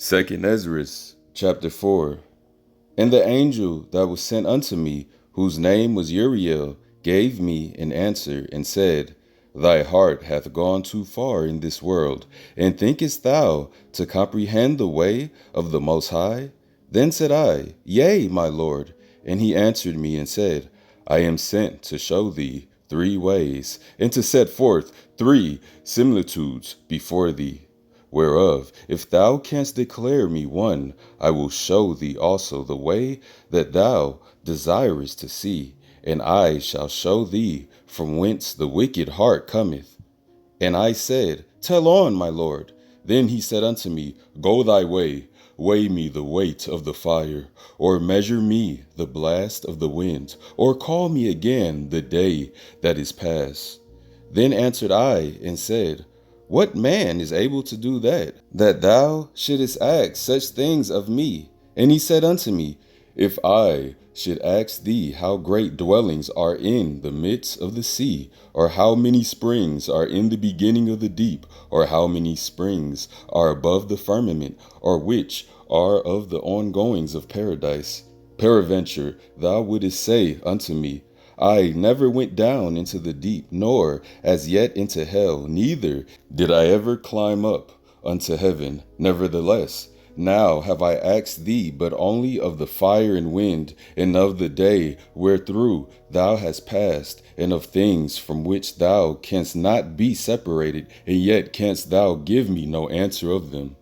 Second Esdras, chapter 4. And the angel that was sent unto me, whose name was Uriel, gave me an answer and said, Thy heart hath gone too far in this world, and thinkest thou to comprehend the way of the Most High? Then said I, Yea, my Lord. And he answered me and said, I am sent to show thee 3 ways, and to set forth 3 similitudes before thee. Whereof, if thou canst declare me one, I will show thee also the way that thou desirest to see, and I shall show thee from whence the wicked heart cometh. And I said, Tell on, my Lord. Then he said unto me, Go thy way, weigh me the weight of the fire, or measure me the blast of the wind, or call me again the day that is past. Then answered I and said, What man is able to do that thou shouldest ask such things of me? And he said unto me, If I should ask thee how great dwellings are in the midst of the sea, or how many springs are in the beginning of the deep, or how many springs are above the firmament, or which are of the ongoings of paradise, peradventure thou wouldest say unto me, I never went down into the deep, nor as yet into hell, neither did I ever climb up unto heaven. Nevertheless, now have I asked thee but only of the fire and wind, and of the day wherethrough thou hast passed, and of things from which thou canst not be separated, and yet canst thou give me no answer of them.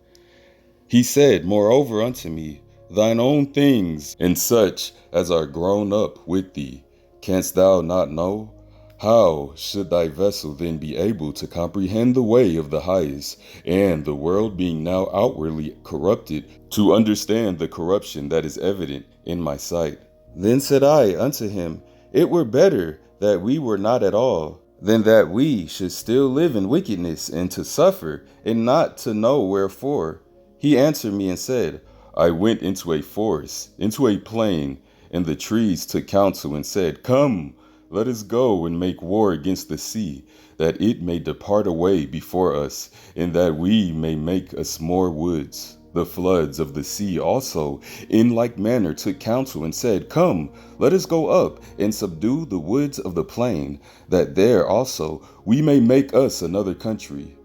He said moreover unto me, Thine own things, and such as are grown up with thee, canst thou not know? How should thy vessel then be able to comprehend the way of the highest, and the world being now outwardly corrupted, to understand the corruption that is evident in my sight? Then said I unto him, It were better that we were not at all, than that we should still live in wickedness, and to suffer, and not to know wherefore. He answered me and said, I went into a forest, into a plain, and the trees took counsel and said, Come, let us go and make war against the sea, that it may depart away before us, and that we may make us more woods. The floods of the sea also in like manner took counsel and said, Come, let us go up and subdue the woods of the plain, that there also we may make us another country.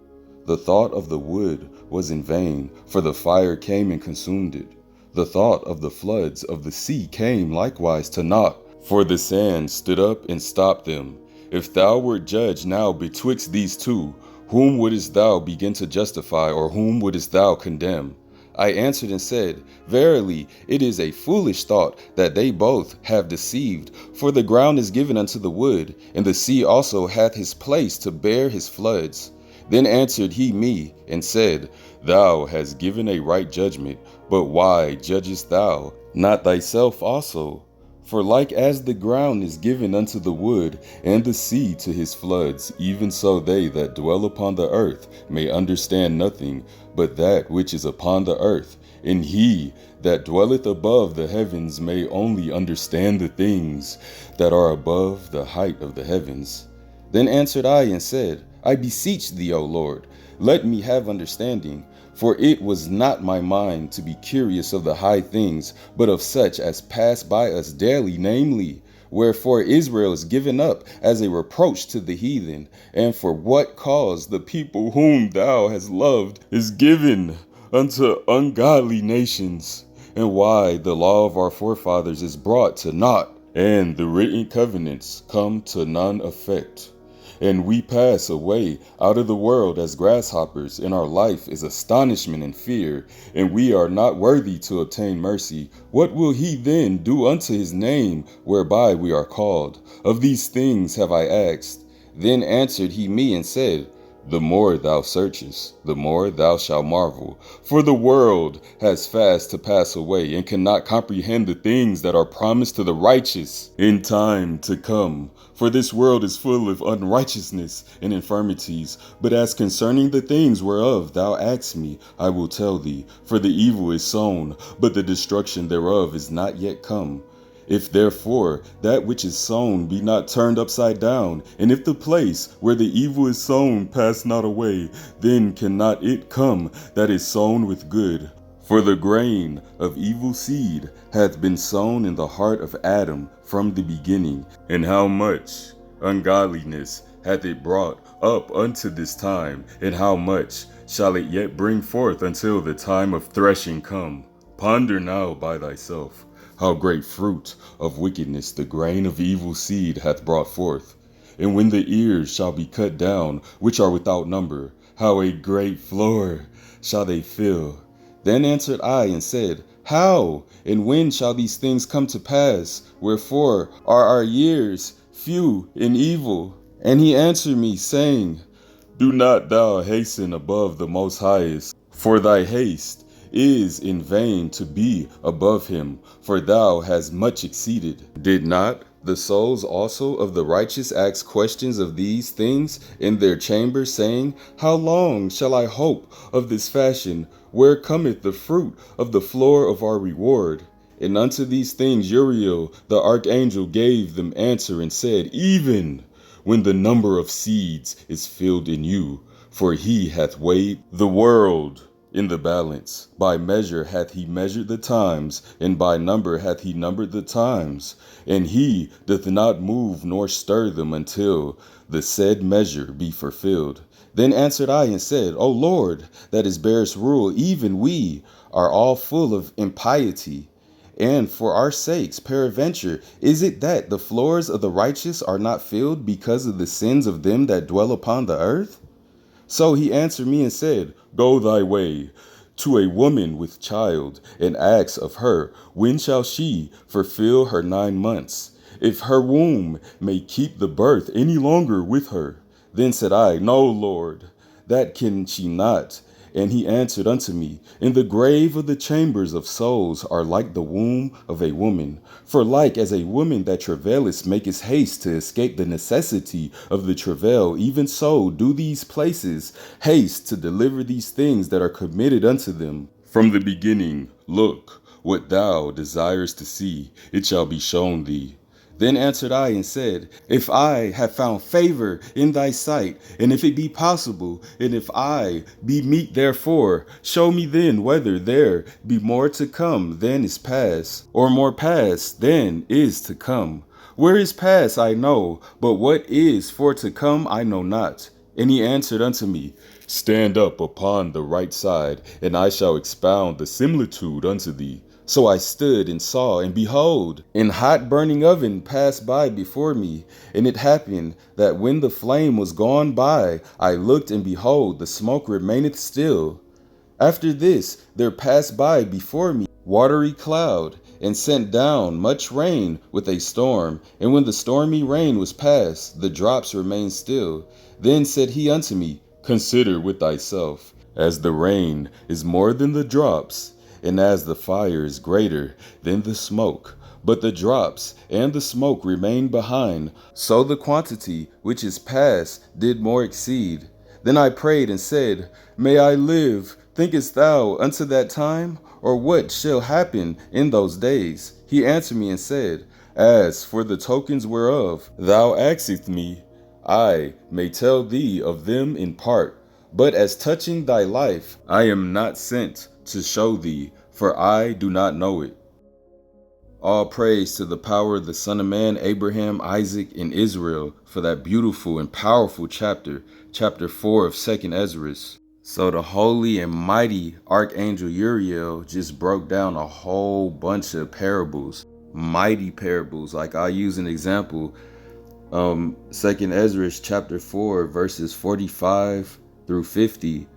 The thought of the wood was in vain, for the fire came and consumed it. The thought of the floods of the sea came likewise to naught, for the sand stood up and stopped them. If thou wert judged now betwixt these 2, whom wouldest thou begin to justify, or whom wouldest thou condemn? I answered and said, Verily, it is a foolish thought that they both have deceived. For the ground is given unto the wood, and the sea also hath his place to bear his floods. Then answered he me, and said, Thou hast given a right judgment, but why judgest thou not thyself also? For like as the ground is given unto the wood, and the sea to his floods, even so they that dwell upon the earth may understand nothing but that which is upon the earth, and he that dwelleth above the heavens may only understand the things that are above the height of the heavens. Then answered I and said, I beseech thee, O Lord, let me have understanding. For it was not my mind to be curious of the high things, but of such as pass by us daily, namely, wherefore Israel is given up as a reproach to the heathen, and for what cause the people whom thou hast loved is given unto ungodly nations, and why the law of our forefathers is brought to naught, and the written covenants come to none effect. And we pass away out of the world as grasshoppers, and our life is astonishment and fear, and we are not worthy to obtain mercy. What will he then do unto his name whereby we are called? Of these things have I asked. Then answered he me and said, The more thou searchest, the more thou shalt marvel. For the world has fast to pass away, and cannot comprehend the things that are promised to the righteous in time to come. For this world is full of unrighteousness and infirmities. But as concerning the things whereof thou askest me, I will tell thee. For the evil is sown, but the destruction thereof is not yet come. If therefore that which is sown be not turned upside down, and if the place where the evil is sown pass not away, then cannot it come that is sown with good. For the grain of evil seed hath been sown in the heart of Adam from the beginning, and how much ungodliness hath it brought up unto this time, and how much shall it yet bring forth until the time of threshing come? Ponder now by thyself, how great fruit of wickedness the grain of evil seed hath brought forth. And when the ears shall be cut down, which are without number, how a great floor shall they fill. Then answered I and said, How and when shall these things come to pass? Wherefore are our years few and evil? And he answered me, saying, Do not thou hasten above the Most Highest, for thy haste is in vain to be above him, for thou hast much exceeded. Did not the souls also of the righteous ask questions of these things in their chambers, saying, How long shall I hope of this fashion? Where cometh the fruit of the floor of our reward? And unto these things Uriel the archangel gave them answer and said, Even when the number of seeds is filled in you, for he hath weighed the world in the balance. By measure hath he measured the times, and by number hath he numbered the times. And he doth not move nor stir them until the said measure be fulfilled. Then answered I and said, O Lord, that is bearest rule, even we are all full of impiety. And for our sakes, peradventure, is it that the floors of the righteous are not filled because of the sins of them that dwell upon the earth? So he answered me and said, Go thy way to a woman with child, and ask of her, when shall she fulfill her 9 months, if her womb may keep the birth any longer with her? Then said I, No, Lord, that can she not. And he answered unto me, In the grave of the chambers of souls are like the womb of a woman. For like as a woman that travaileth maketh haste to escape the necessity of the travail, even so do these places haste to deliver these things that are committed unto them. From the beginning, look, what thou desirest to see, it shall be shown thee. Then answered I and said, If I have found favor in thy sight, and if it be possible, and if I be meet therefore, show me then whether there be more to come than is past, or more past than is to come. Where is past I know, but what is for to come I know not. And he answered unto me, Stand up upon the right side, and I shall expound the similitude unto thee. So I stood and saw, and behold, an hot burning oven passed by before me. And it happened that when the flame was gone by, I looked, and behold, the smoke remaineth still. After this there passed by before me watery cloud, and sent down much rain with a storm. And when the stormy rain was past, the drops remained still. Then said he unto me, Consider with thyself, as the rain is more than the drops, and as the fire is greater than the smoke, but the drops and the smoke remain behind, so the quantity which is past did more exceed. Then I prayed and said, May I live, thinkest thou, unto that time? Or what shall happen in those days? He answered me and said, As for the tokens whereof thou askest me, I may tell thee of them in part. But as touching thy life, I am not sent to show thee, for I do not know it. All praise to the power of the Son of Man, Abraham, Isaac, and Israel, for that beautiful and powerful chapter 4 of 2nd Esdras. So the holy and mighty Archangel Uriel just broke down a whole bunch of parables, mighty parables. Like I use an example, 2nd Esdras chapter 4 verses 45 through 50.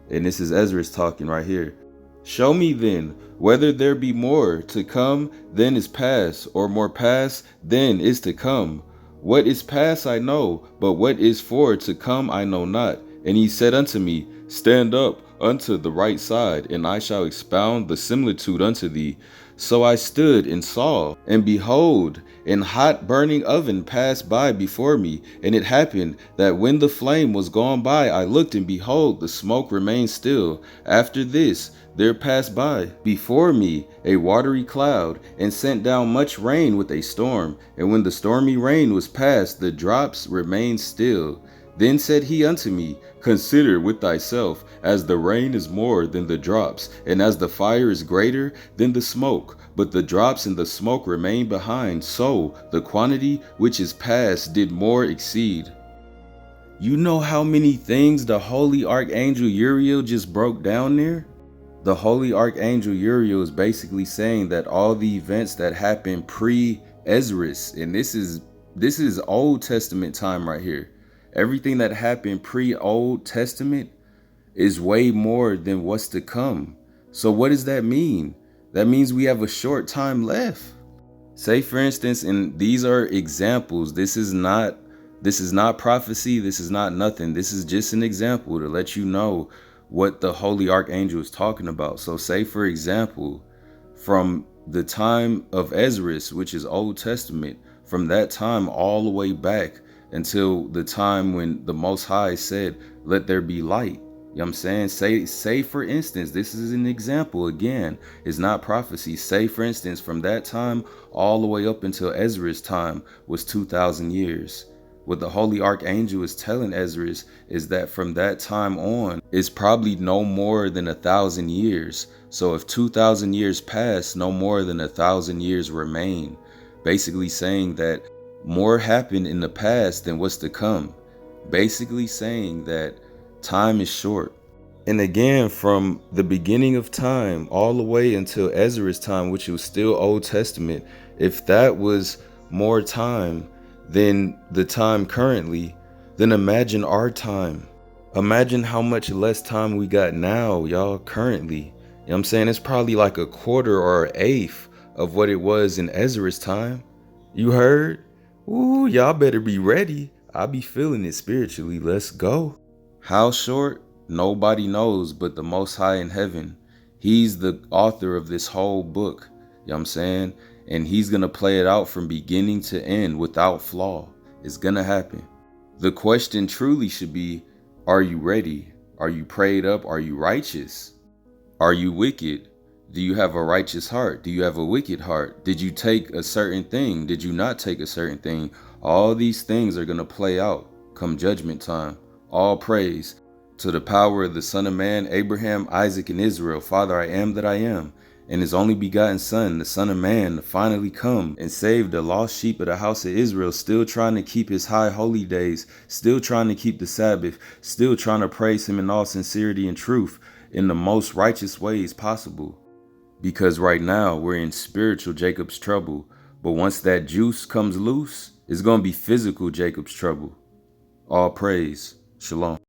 And this is Esdras talking right here. Show me then whether there be more to come than is past, or more past than is to come. What is past I know, but what is for to come I know not. And he said unto me, Stand up unto the right side, and I shall expound the similitude unto thee. So I stood and saw, and behold, an hot burning oven passed by before me. And it happened that when the flame was gone by, I looked, and behold, the smoke remained still. After this there passed by before me a watery cloud, and sent down much rain with a storm. And when the stormy rain was past, the drops remained still. Then said he unto me, Consider with thyself, as the rain is more than the drops, and as the fire is greater than the smoke, but the drops and the smoke remain behind, so the quantity which is past did more exceed. You know how many things the holy archangel Uriel just broke down there? The holy archangel Uriel is basically saying that all the events that happened pre-Esdras, and this is Old Testament time right here. Everything that happened pre-Old Testament is way more than what's to come. So what does that mean? That means we have a short time left. Say for instance, and these are examples. This is not prophecy. This is not nothing. This is just an example to let you know what the holy archangel is talking about. So say for example, from the time of Esdras, which is Old Testament, from that time all the way back until the time when the Most High said, let there be light. You know what I'm saying? Say for instance, this is an example again, it's not prophecy. Say for instance, from that time all the way up until Ezra's time was 2,000 years. What the holy archangel is telling Esdras is that from that time on, it's probably no more than 1,000 years. So if 2,000 years pass, no more than 1,000 years remain. Basically saying that more happened in the past than what's to come. Basically saying that time is short. And again, from the beginning of time all the way until Ezra's time, which was still Old Testament, if that was more time than the time currently, then imagine our time. Imagine how much less time we got now, y'all, currently. You know what I'm saying? It's probably like a quarter or an eighth of what it was in Ezra's time. You heard? Ooh, y'all better be ready. I be feeling it spiritually. Let's go. How short? Nobody knows but the Most High in heaven. He's the author of this whole book. You know what I'm saying? And he's going to play it out from beginning to end without flaw. It's going to happen. The question truly should be, are you ready? Are you prayed up? Are you righteous? Are you wicked? Do you have a righteous heart? Do you have a wicked heart? Did you take a certain thing? Did you not take a certain thing? All these things are going to play out come judgment time. All praise to the power of the Son of Man, Abraham, Isaac, and Israel. Father, I am that I am, and his only begotten Son, the Son of Man, to finally come and save the lost sheep of the house of Israel, still trying to keep his high holy days, still trying to keep the Sabbath, still trying to praise him in all sincerity and truth in the most righteous ways possible. Because right now we're in spiritual Jacob's trouble, but once that juice comes loose, it's going to be physical Jacob's trouble. All praise. Shalom.